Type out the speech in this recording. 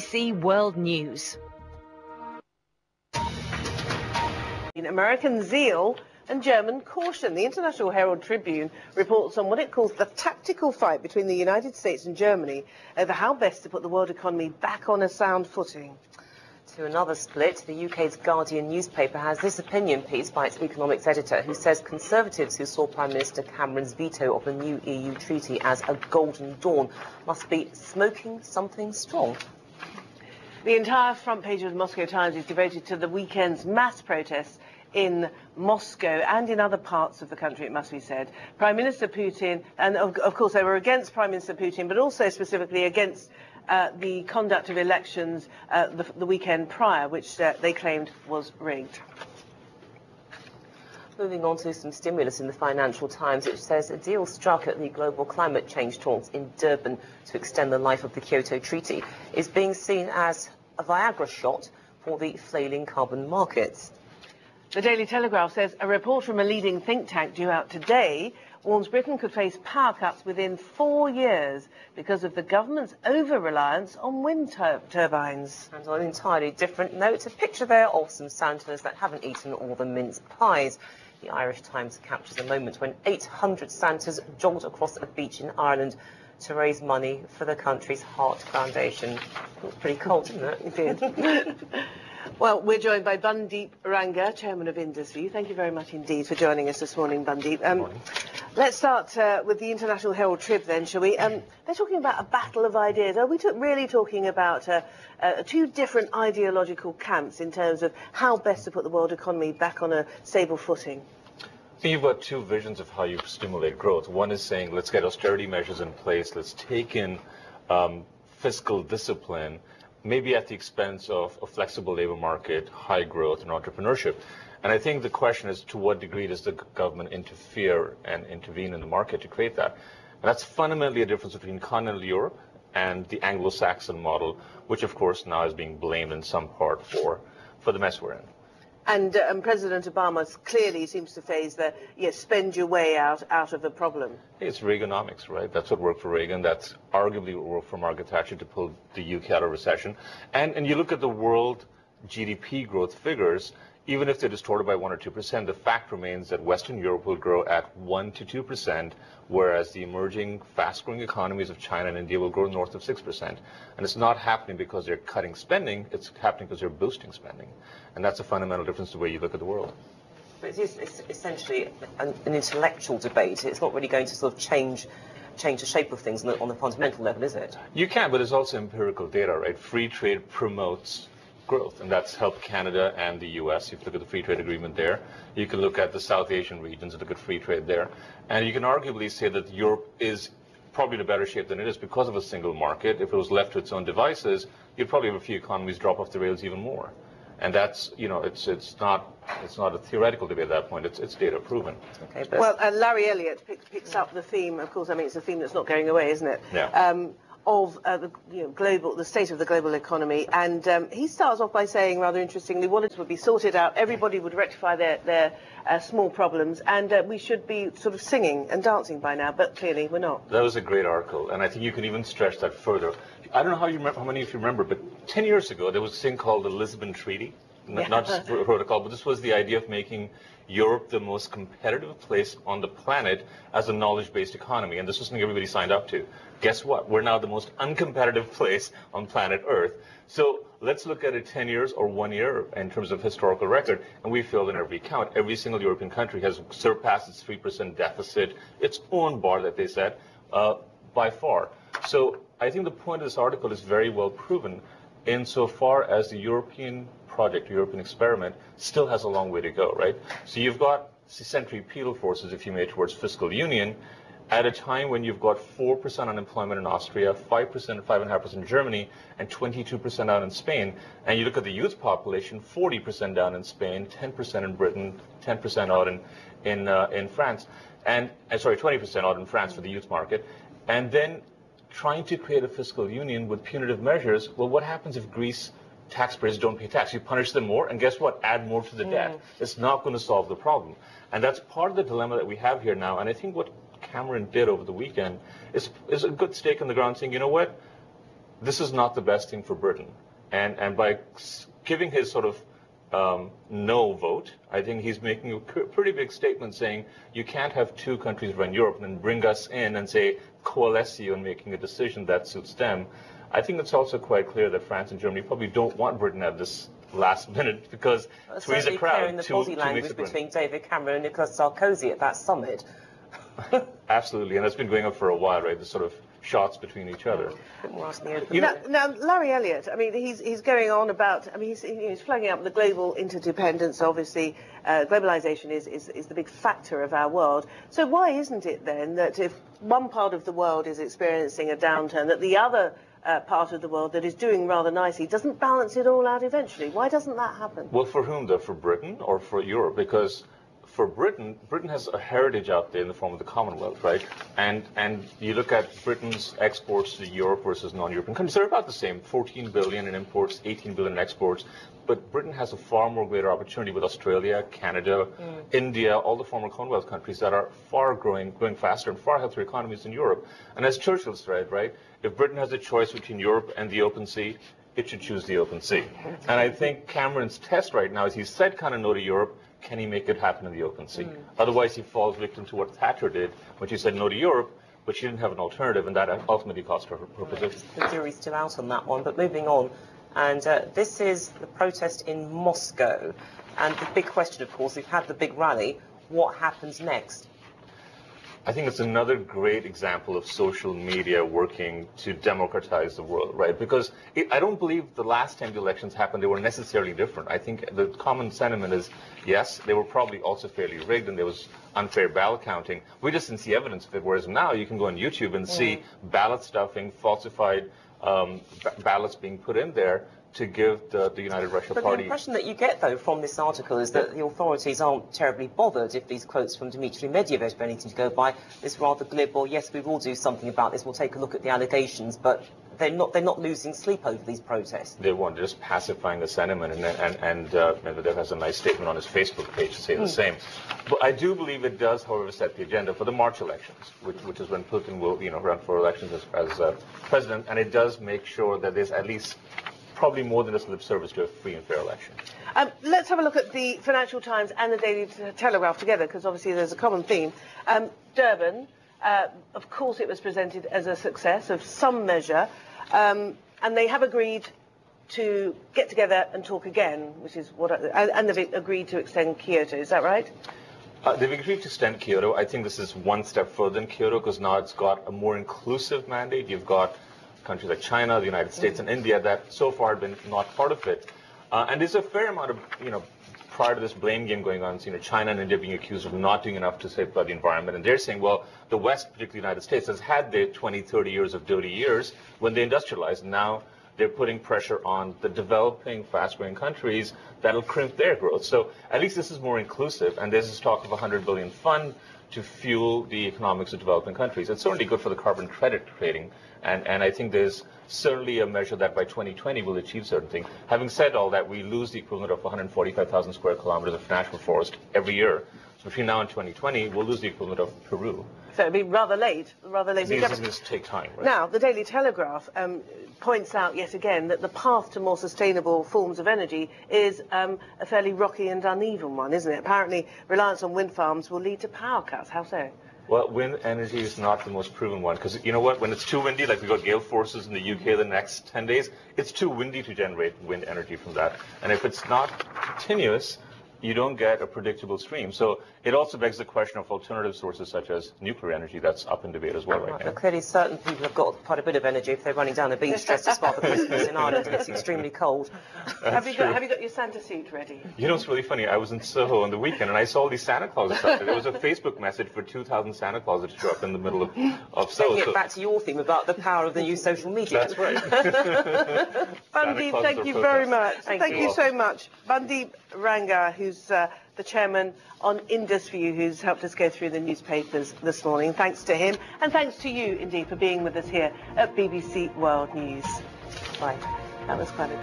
BBC World News. American zeal and German caution. The International Herald Tribune reports on what it calls the tactical fight between the United States and Germany over how best to put the world economy back on a sound footing. To another split, the UK's Guardian newspaper has this opinion piece by its economics editor, who says Conservatives who saw Prime Minister Cameron's veto of the new EU treaty as a golden dawn must be smoking something strong. The entire front page of the Moscow Times is devoted to the weekend's mass protests in Moscow and in other parts of the country, it must be said. Prime Minister Putin, and of course they were against Prime Minister Putin, but also specifically against the conduct of elections the weekend prior, which they claimed was rigged. Moving on to some stimulus in the Financial Times, it says a deal struck at the global climate change talks in Durban to extend the life of the Kyoto Treaty is being seen as a Viagra shot for the flailing carbon markets. The Daily Telegraph says a report from a leading think tank due out today warns Britain could face power cuts within 4 years because of the government's over-reliance on wind turbines. And on an entirely different note, a picture there of some Santas that haven't eaten all the mince pies. The Irish Times captures a moment when 800 Santas jogged across a beach in Ireland to raise money for the country's Heart Foundation. It's pretty cold, isn't it? It is. Well, we're joined by Bundeep Rangar, Chairman of IndusView. Thank you very much indeed for joining us this morning, Bundeep. Let's start with the International Herald Trib then, shall we? They're talking about a battle of ideas. Are we really talking about two different ideological camps in terms of how best to put the world economy back on a stable footing? I think you've got two visions of how you stimulate growth. One is saying, let's get austerity measures in place, let's take in fiscal discipline, maybe at the expense of a flexible labor market, high growth, and entrepreneurship. And I think the question is, to what degree does the government interfere and intervene in the market to create that? And that's fundamentally a difference between continental Europe and the Anglo-Saxon model, which of course now is being blamed in some part for the mess we're in. And President Obama clearly seems to phase the, yes, spend your way out of a problem. It's Reaganomics, right? That's what worked for Reagan. That's arguably what worked for Margaret Thatcher to pull the UK out of recession. And you look at the world GDP growth figures, even if they're distorted by 1 or 2%, the fact remains that Western Europe will grow at 1 to 2%, whereas the emerging fast-growing economies of China and India will grow north of 6%. And it's not happening because they're cutting spending, it's happening because they're boosting spending. And that's a fundamental difference to the way you look at the world. But it's essentially an intellectual debate. It's not really going to sort of change the shape of things on the fundamental level, is it? You can, but there's also empirical data, right? Free trade promotes growth, and that's helped Canada and the US. You can look at the free trade agreement there. You can look at the South Asian regions and look at free trade there. And you can arguably say that Europe is probably in a better shape than it is because of a single market. If it was left to its own devices, you'd probably have a few economies drop off the rails even more. And that's, you know, it's not a theoretical debate at that point. It's data proven. Okay, well, Larry Elliott picks up the theme. Of course, I mean, it's a theme that's not going away, isn't it? Yeah. Of the state of the global economy, and he starts off by saying, rather interestingly, wallets would be sorted out, everybody would rectify their small problems, and we should be sort of singing and dancing by now, but clearly we're not. That was a great article, and I think you can even stretch that further. I don't know how many of you remember, but 10 years ago there was a thing called the Lisbon Treaty, not just a protocol, but this was the idea of making Europe the most competitive place on the planet as a knowledge-based economy, and this was something everybody signed up to. Guess what? We're now the most uncompetitive place on planet Earth. So let's look at it 10 years or 1 year in terms of historical record, and we failed in every count. Every single European country has surpassed its 3% deficit, its own bar that they set, by far. So I think the point of this article is very well proven insofar as the European project, European experiment, still has a long way to go, right? So you've got centripetal forces, if you may, towards fiscal union, at a time when you've got 4% unemployment in Austria, 5%, 5.5% in Germany, and 22% down in Spain. And you look at the youth population, 40% down in Spain, 10% in Britain, 10% out in France, and sorry, 20% out in France for the youth market. And then trying to create a fiscal union with punitive measures. Well, what happens if Greece taxpayers don't pay tax? You punish them more, and guess what? Add more to the debt. It's not going to solve the problem. And that's part of the dilemma that we have here now. And I think what Cameron did over the weekend is a good stake in the ground, saying, you know what, this is not the best thing for Britain. And by giving his sort of no vote, I think he's making a pretty big statement saying you can't have two countries run Europe and then bring us in and say coalesce you in making a decision that suits them. I think it's also quite clear that France and Germany probably don't want Britain at this last minute because three's a crowd. In the body language between David Cameron and Nicolas Sarkozy at that summit. Absolutely, and it's been going on for a while, right? The sort of shots between each other. Now, Larry Elliott, I mean, he's going on about, I mean, he's flagging up the global interdependence. Obviously, globalization is the big factor of our world. So why isn't it then that if one part of the world is experiencing a downturn, that the other part of the world that is doing rather nicely doesn't balance it all out eventually? Why doesn't that happen? Well, for whom though? For Britain or for Europe? Because for Britain has a heritage out there in the form of the Commonwealth, right? And you look at Britain's exports to Europe versus non-European countries, they're about the same, 14 billion in imports, 18 billion in exports. But Britain has a far more greater opportunity with Australia, Canada, India, all the former Commonwealth countries that are far growing faster and far healthier economies than Europe. And as Churchill said, right, if Britain has a choice between Europe and the open sea, it should choose the open sea. And I think Cameron's test right now is he's said kind of no to Europe. Can he make it happen in the open sea? Otherwise, he falls victim to what Thatcher did when she said no to Europe, but she didn't have an alternative, and that ultimately cost her position. The jury's still out on that one, but moving on. And this is the protest in Moscow. And the big question, of course, we've had the big rally. What happens next? I think it's another great example of social media working to democratize the world, right? Because I don't believe the last time the elections happened, they were necessarily different. I think the common sentiment is, yes, they were probably also fairly rigged and there was unfair ballot counting. We just didn't see evidence of it, whereas now you can go on YouTube and see ballot stuffing, falsified ballots being put in there to give the United Russia Party. But the impression that you get, though, from this article is that the authorities aren't terribly bothered if these quotes from Dmitry Medvedev are anything to go by. This rather glib, or yes, we will do something about this, we'll take a look at the allegations, but they're not losing sleep over these protests. They weren't, just pacifying the sentiment, and Medvedev has a nice statement on his Facebook page to say the same. But I do believe it does, however, set the agenda for the March elections, which is when Putin will, run for elections as president, and it does make sure that there's at least probably more than just lip service to a free and fair election. Let's have a look at the Financial Times and the Daily Telegraph together, because obviously there's a common theme. Durban, of course it was presented as a success of some measure, and they have agreed to get together and talk again, which is what, and they've agreed to extend Kyoto, is that right? They've agreed to extend Kyoto. I think this is one step further than Kyoto, because now it's got a more inclusive mandate. You've got countries like China, the United States, and India that so far have been not part of it. And there's a fair amount of, prior to this blame game going on, China and India being accused of not doing enough to safeguard the environment. And they're saying, well, the West, particularly the United States, has had their 20, 30 years of dirty years when they industrialized. Now they're putting pressure on the developing, fast-growing countries that'll crimp their growth. So at least this is more inclusive. And there's this talk of a $100 billion fund to fuel the economics of developing countries. It's certainly good for the carbon credit trading. And I think there's certainly a measure that by 2020 will achieve certain things. Having said all that, we lose the equivalent of 145,000 square kilometers of national forest every year. So between now and 2020, we'll lose the equivalent of Peru. So it'll be rather late. These things take time, right? Now, the Daily Telegraph points out yet again that the path to more sustainable forms of energy is a fairly rocky and uneven one, isn't it? Apparently, reliance on wind farms will lead to power cuts. How so? Well, wind energy is not the most proven one, because you know what? When it's too windy, like we got gale forces in the UK the next 10 days, it's too windy to generate wind energy from that. And if it's not continuous, you don't get a predictable stream. So it also begs the question of alternative sources such as nuclear energy that's up in debate as well right now. But clearly certain people have got quite a bit of energy if they're running down the beach dressed as Father Christmas in Ireland and it's extremely cold. Have you got your Santa suit ready? You know, it's really funny. I was in Soho on the weekend and I saw all these Santa Clauses up there. There was a Facebook message for 2,000 Santa Clauses to show up in the middle of Soho. Taking it back to your theme about the power of the new social media. That's right. Bundeep, thank you very much. Thank you so much. Bundeep Rangar, who's the chairman on IndusView, who's helped us go through the newspapers this morning. Thanks to him, and thanks to you, indeed, for being with us here at BBC World News. Bye. That was quite a